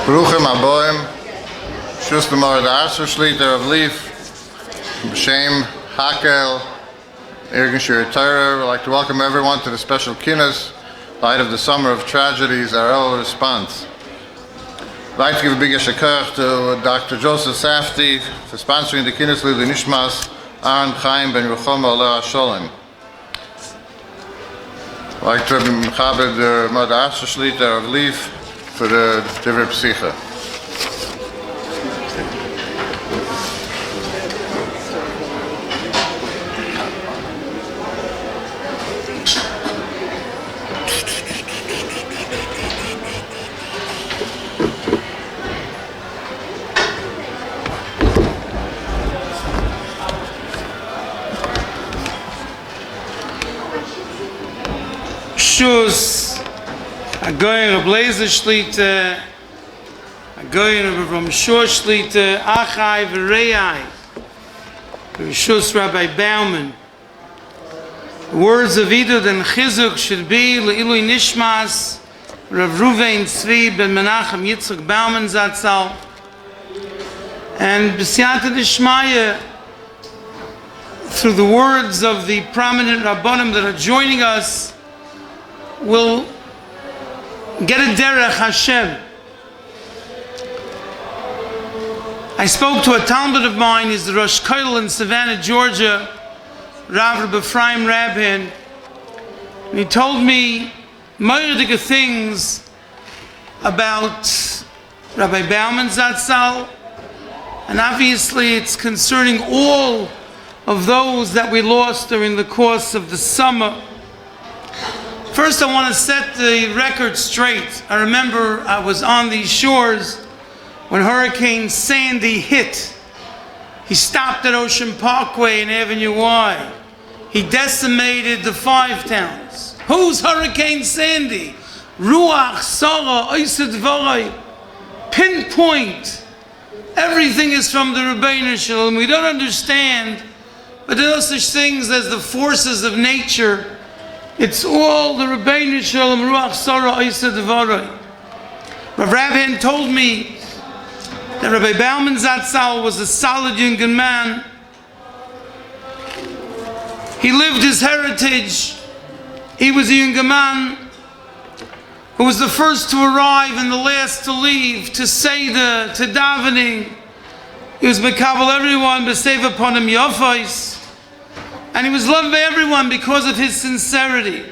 Bruchim Aboim, Summer of Tragedies, Harav Lieff, B'Shem Hakel, Irgun Shir Torah. We'd like to welcome everyone to the special Kinnus, light of the Summer of Tragedies, our Elul Response. I'd like to give a big yeshakach to Dr. Joseph Safdie for sponsoring the Kinnus Lili Nishmas, Aaron Chaim Ben Ruchoma Oleh HaSholem. I'd like to be Mechabed the Moshe Tuvia Lieff Harav Lieff for the Divrei Psicha. Shus Agoyin Reb Lezer Shlitt, Agoyin Reb Moshe Shlitt, Achai v'Rei, Shus Rabbi Bauman. The words of Idud and Chizuk should be Le'ilui Nishmas Rav Ruvain Tzvi ben Menachem Yitzchak Bauman Zatzal, and B'siyata D'Shmaya through the words of the prominent Rabbanim that are joining us will get a derech Hashem. I spoke to a talmud of mine, he's the Rosh Kollel in Savannah, Georgia, Rav Reb Ephraim Rabin, and he told me myriad things about Rabbi Bauman Zatzal, and obviously it's concerning all of those that we lost during the course of the summer. First, I want to set the record straight. I remember I was on these shores when Hurricane Sandy hit. He stopped at Ocean Parkway and Avenue Y. He decimated the 5 towns. Who's Hurricane Sandy? Ruach, Sarah, Oised Vorai. Pinpoint. Everything is from the Rebbeinu Shalom. We don't understand, but there are such things as the forces of nature. It's all the Rebbeinu Shalom, Ruach Sarah Oised Vorai. Rav Rabin told me that Rabbi Bauman Zatzal was a solid young man. He lived his heritage. He was a young man who was the first to arrive and the last to leave, to Seder, to davening. He was mekabel everyone, b'seiv upon him yofais. And he was loved by everyone because of his sincerity.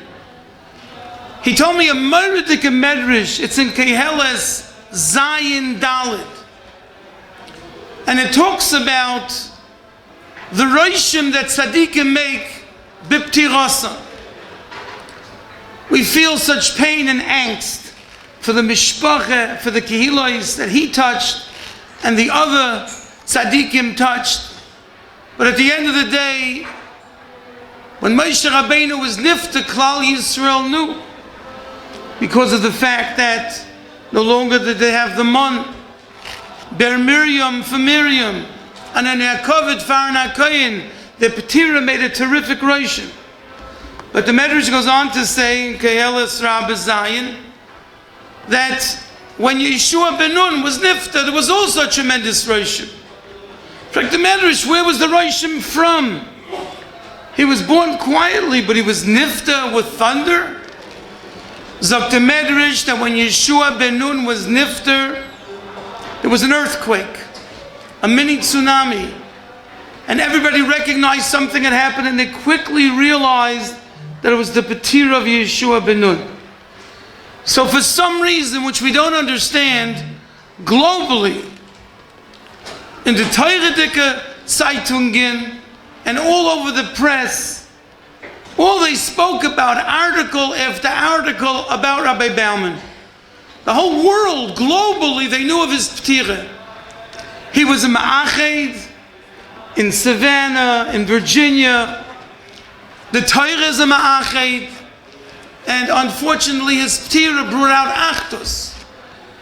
He told me a Mordecai Medrash, it's in Keheles Zayin Dalit. And it talks about the roshim that tzaddikim make b'ptirasa. We feel such pain and angst for the mishpacha, for the kehilos that he touched and the other tzaddikim touched. But at the end of the day, when Moshe Rabbeinu was nifta, Klal Yisrael knew, because of the fact that no longer did they have the mon, Ber Miriam for Miriam, and an Yaakov Farn HaKoyin, the Petira made a terrific roshim. But the Medrash goes on to say in Keheles Rabbi Zayin that when Yeshua ben Nun was nifta, there was also a tremendous roshim. In fact, the Medrash, where was the roshim from? He was born quietly, but he was nifta with thunder. Zok the Medrash that when Yeshua ben Nun was nifta, there was an earthquake, a mini tsunami, and everybody recognized something had happened, and they quickly realized that it was the Petira of Yeshua ben Nun. So for some reason which we don't understand, globally, in the Teiredike Zeitungen and all over the press, all they spoke about, article after article about Rabbi Bauman. The whole world, globally, they knew of his Petira. He was a Ma'ached in Savannah, in Virginia. The Torah is a Ma'ached, and unfortunately his Petira brought out Achdus.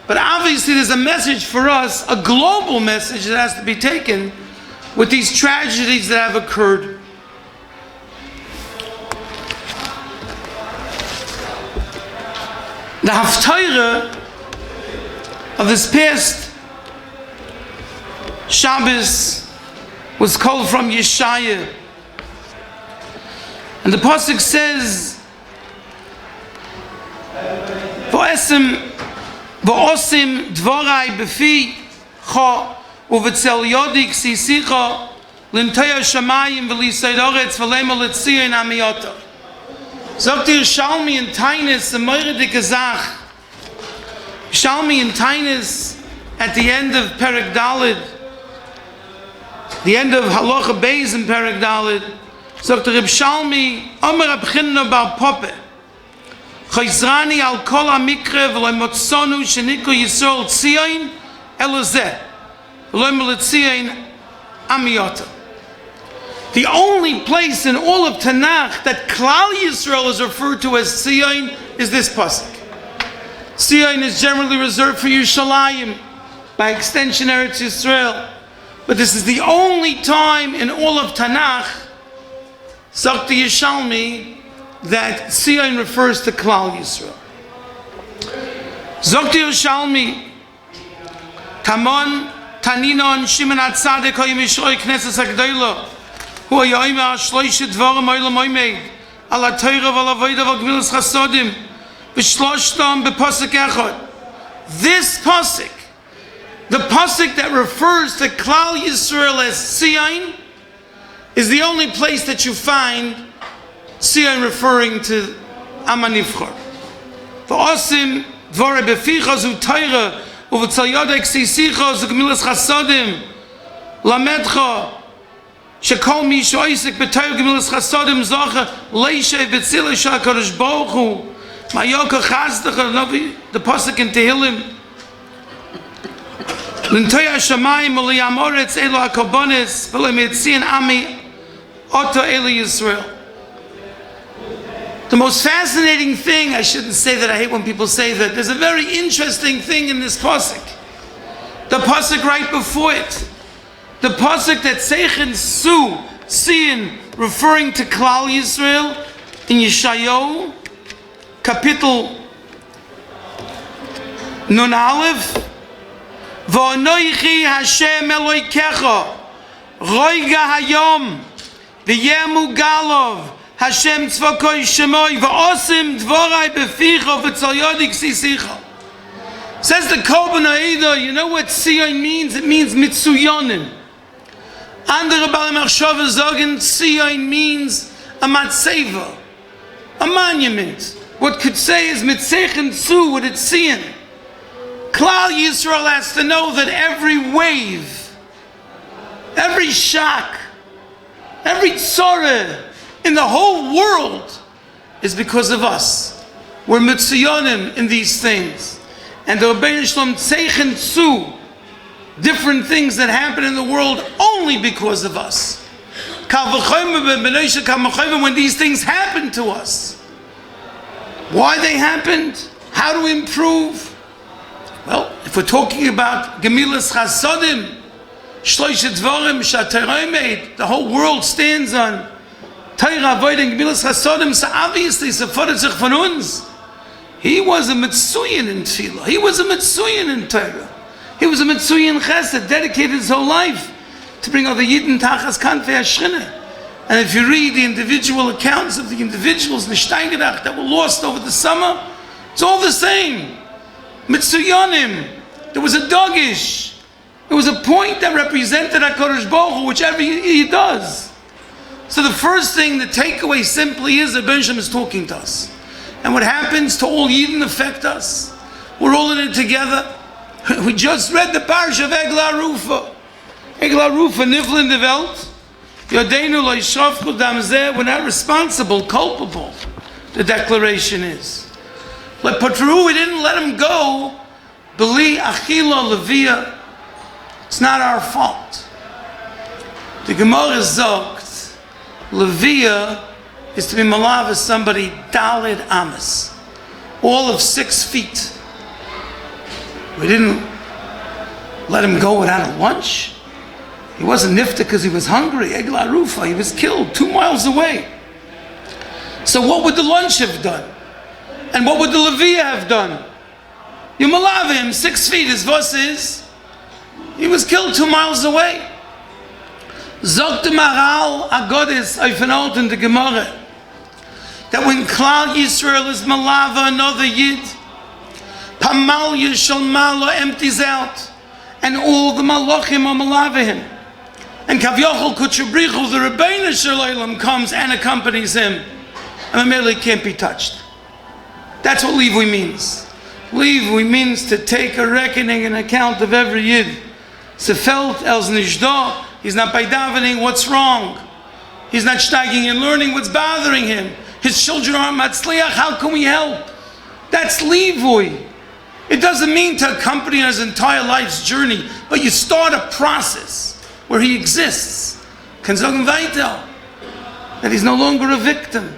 But obviously there's a message for us, a global message that has to be taken with these tragedies that have occurred. The Haftarah of this past Shabbos was called from Yeshaya. And the Pasuk says, V'osim dvorai befi cha uvetzel yodi ksisicha l'ntoya shamayim v'lisayid oretz v'lema l'tzion amiyota. Sagt Yerushalmi in Tainus, a moiredike Zach. Yerushalmi in Tainus, at the end of Perek Daled, the end of Halacha Beis in Perek Daled, sagt Yerushalmi, Omer Abchinna Bar Poppe, Chayzrani al kol ha-mikre v'lo motzonu shenikro Yisrael tzion elozeh v'lo meletzion amiyota. The only place in all of Tanakh that Klal Yisrael is referred to as Tzion is this pasuk. Tzion is generally reserved for Yerushalayim, by extension Eretz Yisrael. But this is the only time in all of Tanakh, Zakti Yishalmi, that Tzion refers to Klal Yisrael. Zakti Yishalmi, Tamon, Taninon, Shimon HaTzadik, Hayim Yishroi, Knesses HaGdolah, Hu hayomer shloishe dvarim olam oimed al ha'torah v'al avodah v'al gemilas chasodim v'shloshtam b'pasuk echad. This pasuk, the pasuk that refers to Klal Yisrael as Tzion, is the only place that you find Tzion referring to Am HaNivchar. V'osim dvarim beficha zu torah u'v'tzal yodei ksisicha zu gemilas chasodim lamedcha Shekol mi shoisik b'torah gemilas chasodim zocha leishay b'tzilay shakadosh baruch hu mayoka chazdecha the pasuk in Tehillim l'ntoya shamayim u'liyam oretz elo hakobonis v'lemitzion ami oto elo Yisrael. The most fascinating thing, I shouldn't say that, I hate when people say that, there's a very interesting thing in this pasuk. The pasuk right before it, the pasuk that Seichen Su, Sin, referring to Klal Yisrael, in Yeshayahu, Kapitel Nun Aleph, V'onoichi Hashem Eloikecha, Roiga Hayom, V'yemu Galov, Hashem Tzvakoi Shemoi, V'osim Dvorai Beficha, V'tzal Yodik Sisicha. Says the Korban Ha'edah, you know what Tzion means? It means Mitzuyonim. Andere Baal Machshava sagen, Tzion means a matzeva, a monument. What could say is Mitzechen Tzu, what it's seeing. Klal Yisrael has to know that every wave, every shock, every tzorah in the whole world is because of us. We're Mitzuyonim in these things. And the Rebbeinu Shlom Tzechen Tzu, different things that happen in the world only because of us. When these things happen to us, why they happened, how to improve. Well, if we're talking about Gemilas Chasodim, Shloishe Dvorim Shatorah made, the whole world stands on Torah, Avodah, and Gemilas Chasodim, so obviously, so fordert sich von uns. He was a Mitzuyin in Tefillah. He was a Mitzuyin in Torah. He was a Mitzuyin Chesed, dedicated his whole life to bring other Yidden Tachas Kanfei HaShchina. And if you read the individual accounts of the individuals, Nishteingerach, that were lost over the summer, it's all the same. Mitzuyonim. There was a dogish. There was a point that represented HaKadosh Baruch Hu, whichever he does. So the first thing, the takeaway simply is that Benjamin is talking to us. And what happens to all Yidden affect us. We're all in it together. We just read the parsha of Egla Rufa. Egla Rufa, Nifl in the Welt. Yodeinu lo yishrofku dam zeh. We're not responsible, culpable. The declaration is. Like Patru, we didn't let him go. Beli achila levia. It's not our fault. The Gemara zogt, levia is to be malav as somebody dalid amas, all of 6 feet. We didn't let him go without a lunch. He wasn't nifta because he was hungry. Egla Rufa, he was killed 2 miles away. So what would the lunch have done? And what would the Leviah have done? You malav him 6 feet, his voice is. He was killed 2 miles away. Zogt the Maral Agodis Eifenot in the Gemara that when Klal Yisrael is malava another Yid, Pamal Yishal Malo empties out, and all the Malachim are malava him. And Kavyochel Kutshabrichu, the Rebbeinu Shalom, comes and accompanies him, and Mameli can't be touched. That's what Livui means. Livui means to take a reckoning and account of every Yid. Sefelt Els Nishdo, he's not by davening, what's wrong? He's not steiging and learning what's bothering him. His children aren't matzliach, how can we help? That's Livui. It doesn't mean to accompany his entire life's journey, but you start a process where he exists. Kan sagen weiter, that he's no longer a victim.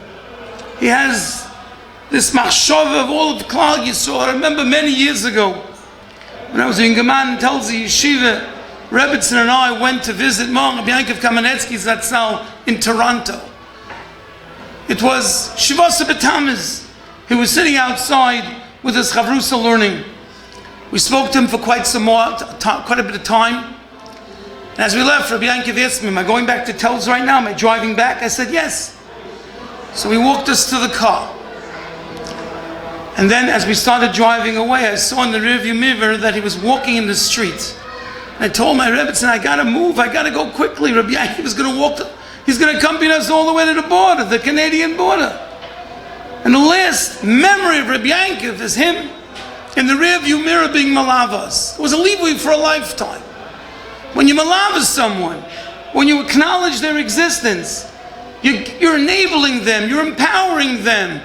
He has this machshava of all of Klal Yisrael. I remember many years ago, when I was a young man, tells the yeshiva, Rebbitzin and I went to visit Rabbi Yankov Kamenetsky's Zatzal in Toronto. It was Shivasa B'Tamuz. He was sitting outside with his chavrusa learning. We spoke to him for quite a bit of time. And as we left, Rabbi Yankov asked me, am I going back to Telz right now? Am I driving back? I said, yes. So he walked us to the car. And then as we started driving away, I saw in the rearview mirror that he was walking in the street. And I told my Rebbe, I gotta move, I gotta go quickly. Rabbi Yankov is gonna walk, he's gonna accompany us all the way to the border, the Canadian border. And the last memory of Rabbi Yankov is him in the rearview mirror being malavas. It was a livui for a lifetime. When you malavas someone, when you acknowledge their existence, you're enabling them, you're empowering them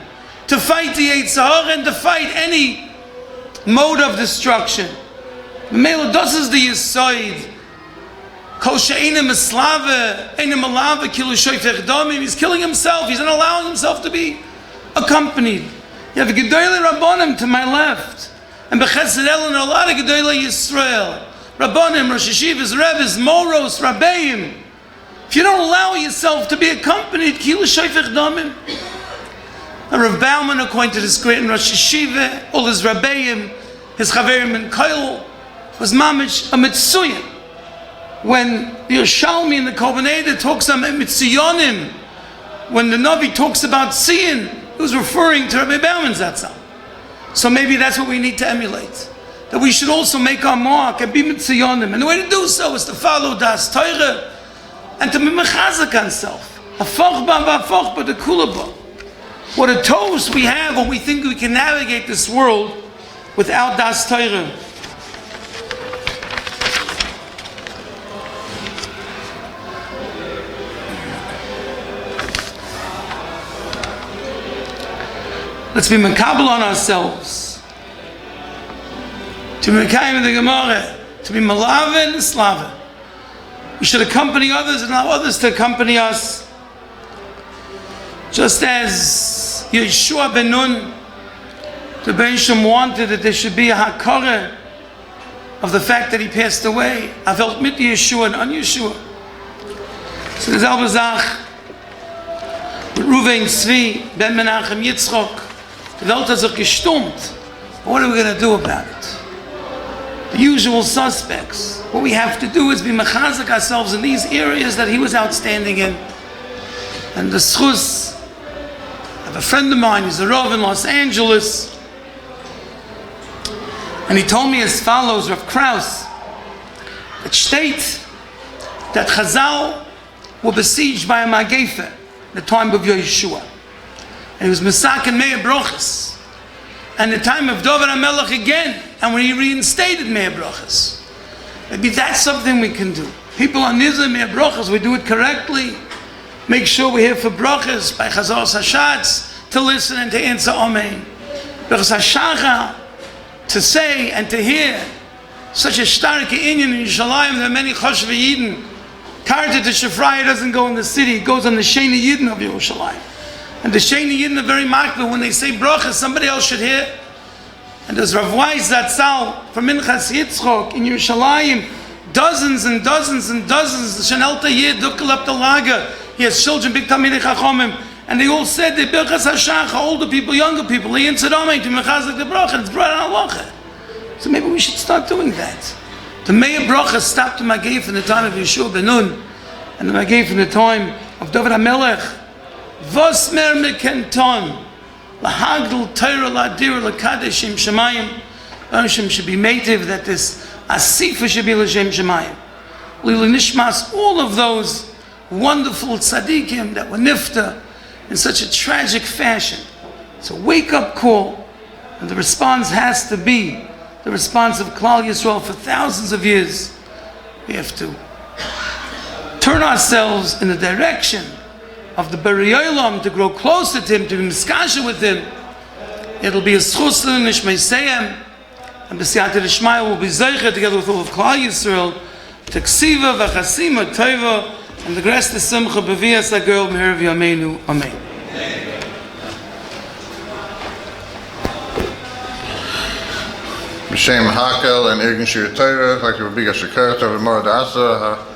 to fight the Yetzer Hara and to fight any mode of destruction. Mele, das is the Yisoid. Kol she'einem eslave, einem alave, kilu shoifech damim. He's killing himself. He's not allowing himself to be accompanied. You have a Gedolei Rabbanim to my left. And B'chesed Elon, a lot of Gedolei Yisrael. Rabbanim, Rosh Yeshivas, Rebbes, Moros, Rabbeim. If you don't allow yourself to be accompanied, kilu shoifech damim. Rav Bauman, according to this great Rosh Yeshiva, all his Rabbeim, his Chaverim and Kail, was mamish a mitzuyin. When the Yerushalmi in the Korban talks about mitzuyonim, when the Navi talks about seeing, he was referring to Rabbi Bauman's Zatzal. So maybe that's what we need to emulate. That we should also make our mark and be mitzuyonim. And the way to do so is to follow Das Torah and to be mechazak on self. Afoch ba the kulaba. What a toast we have when we think we can navigate this world without Das Torah. Let's be makabel on ourselves. To be mekayim in the Gemara, to be malav and slava. We should accompany others and allow others to accompany us. Just as Yeshua ben Nun, the Ben Shem wanted that there should be a hakara of the fact that he passed away. I felt mit Yeshua and un Yeshua. So there's Al-Bazach, Ruvain Tzvi, Ben Menachem Yitzchok. The Welt has gestummt. What are we going to do about it? The usual suspects. What we have to do is be mechazak ourselves in these areas that he was outstanding in. And the schus, I have a friend of mine, he's a Rav in Los Angeles, and he told me as follows, Rav Krauss, that state that Chazal were besieged by a Magefa in the time of Yeshua. And he was Mesak and Meir Brochus. And the time of Dovid HaMelech again, and when he reinstated Meir Brochus. Maybe that's something we can do. People on Nizah Meir Brochus, we do it correctly. Make sure we're here for Brochus, by Chazal Sashatz, to listen and to answer Amen. Brochus HaShacha, to say and to hear. Such a starke inyan in Yerushalayim, there are many Choshev Yidden. Karta to Shefraya doesn't go in the city, it goes on the Sheni Yidden of Yerushalayim. And the Sheni Yidden are very makbel. When they say bracha, somebody else should hear. And there's Rav Weiss Zatzal from Minchas Yitzchok in Yerushalayim, dozens and dozens and dozens. The Shanelta Yid, Dukkel up the Lager. He has children, big Talmidei Chachomim. And they all said the Birchas HaShacha, older people, younger people, they answered Amen to Mechazek the Bracha, and it's brought on Halacha. So maybe we should start doing that. The Meir Bracha stopped the Magei from the time of Yeshua ben Nun, and the Magei from the time of David HaMelech. Vos mer mekenton, lahagdil Torah ladir lakadesh im shemayim. Hashem should be native that this asifa should be l'shem shemayim. Lili nishmas, all of those wonderful tzaddikim that were nifta in such a tragic fashion. It's a wake-up call, and the response has to be the response of Klal Yisrael for thousands of years. We have to turn ourselves in the direction of the Bari Olam, to grow closer to Him, to be miskasha with Him. It'll be a schus l'nishmei seyem, and b'siyata d'shmaya will be zeicha together with all of Klal Yisrael to ksiva v'chasima tova, and the rest is simcha b'vias ha'girl me'er v'yameinu. Amen. B'shem Hakel and Irgun Shir Torah, like the Rabbi Shakar, Torah Morad Asa,